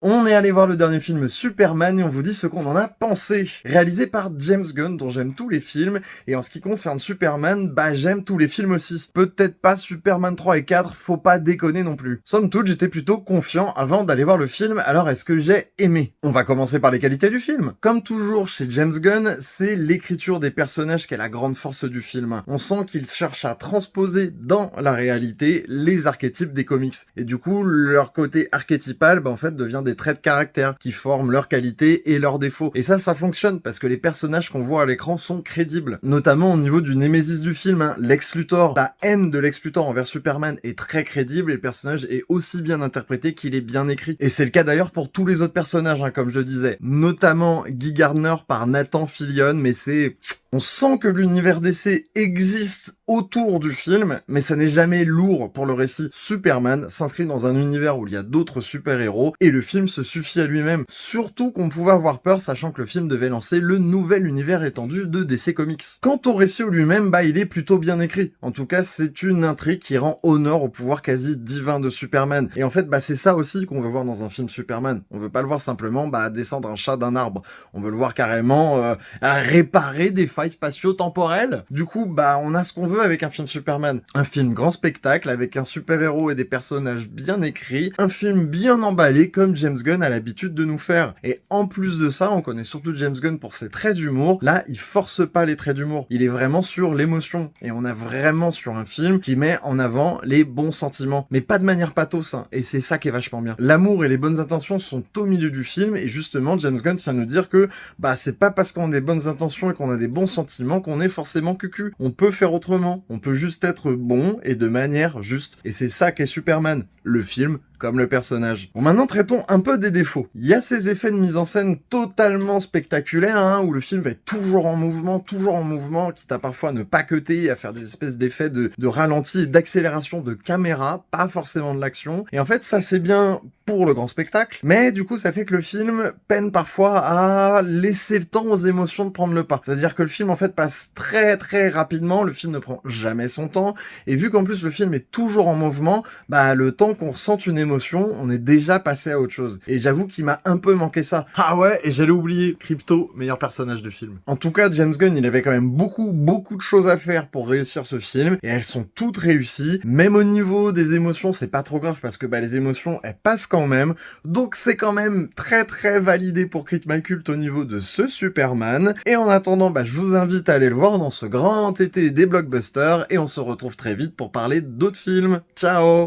On est allé voir le dernier film Superman et on vous dit ce qu'on en a pensé. Réalisé par James Gunn, dont j'aime tous les films, et en ce qui concerne Superman, bah j'aime tous les films aussi. Peut-être pas Superman 3 et 4, faut pas déconner non plus. Somme toute, j'étais plutôt confiant avant d'aller voir le film, alors est-ce que j'ai aimé? On va commencer par les qualités du film. Comme toujours chez James Gunn, c'est l'écriture des personnages qui est la grande force du film. On sent qu'il cherche à transposer dans la réalité les archétypes des comics. Et du coup, leur côté archétypal, bah en fait, devient des traits de caractère qui forment leurs qualités et leurs défauts. Et ça fonctionne parce que les personnages qu'on voit à l'écran sont crédibles. Notamment au niveau du némésis du film, hein, Lex Luthor. La haine de Lex Luthor envers Superman est très crédible et le personnage est aussi bien interprété qu'il est bien écrit. Et c'est le cas d'ailleurs pour tous les autres personnages, hein, comme je le disais. Notamment Guy Gardner par Nathan Fillion, mais c'est... On sent que l'univers DC existe autour du film, mais ça n'est jamais lourd pour le récit. Superman s'inscrit dans un univers où il y a d'autres super-héros, et le film se suffit à lui-même. Surtout qu'on pouvait avoir peur, sachant que le film devait lancer le nouvel univers étendu de DC Comics. Quant au récit lui-même, bah il est plutôt bien écrit. En tout cas, c'est une intrigue qui rend honneur au pouvoir quasi divin de Superman. Et en fait, bah c'est ça aussi qu'on veut voir dans un film Superman. On veut pas le voir simplement descendre un chat d'un arbre. On veut le voir carrément réparer des failles spatio-temporelles. Du coup, bah on a ce qu'on veut avec un film Superman. Un film grand spectacle avec un super-héros et des personnages bien écrits. Un film bien emballé comme James Gunn a l'habitude de nous faire. Et en plus de ça, on connaît surtout James Gunn pour ses traits d'humour. Là, il force pas les traits d'humour. Il est vraiment sur l'émotion. Et on a vraiment sur un film qui met en avant les bons sentiments. Mais pas de manière pathos, hein. Et c'est ça qui est vachement bien. L'amour et les bonnes intentions sont au milieu du film. Et justement, James Gunn tient à nous dire que bah c'est pas parce qu'on a des bonnes intentions et qu'on a des bons sentiments qu'on est forcément cucu. On peut faire autrement. On peut juste être bon et de manière juste. Et c'est ça qu'est Superman. Le film comme le personnage. Bon, maintenant, traitons un peu des défauts. Il y a ces effets de mise en scène totalement spectaculaires, hein, où le film va être toujours en mouvement, quitte à parfois ne pas cutter, à faire des espèces d'effets de ralenti et d'accélération de caméra, pas forcément de l'action. Et en fait, ça, c'est bien pour le grand spectacle, mais du coup, ça fait que le film peine parfois à laisser le temps aux émotions de prendre le pas. C'est-à-dire que le film, en fait, passe très très rapidement, le film ne prend jamais son temps, et vu qu'en plus le film est toujours en mouvement, bah, le temps qu'on ressente une émotion, on est déjà passé à autre chose. Et j'avoue qu'il m'a un peu manqué ça. Ah ouais, et j'allais oublier, Crypto, meilleur personnage du film. En tout cas, James Gunn, il avait quand même beaucoup de choses à faire pour réussir ce film, et elles sont toutes réussies. Même au niveau des émotions, c'est pas trop grave, parce que bah les émotions, elles passent quand même. Donc c'est quand même très très validé pour Crit My Cult au niveau de ce Superman. Et en attendant, bah je vous invite à aller le voir dans ce grand été des blockbusters, et on se retrouve très vite pour parler d'autres films. Ciao!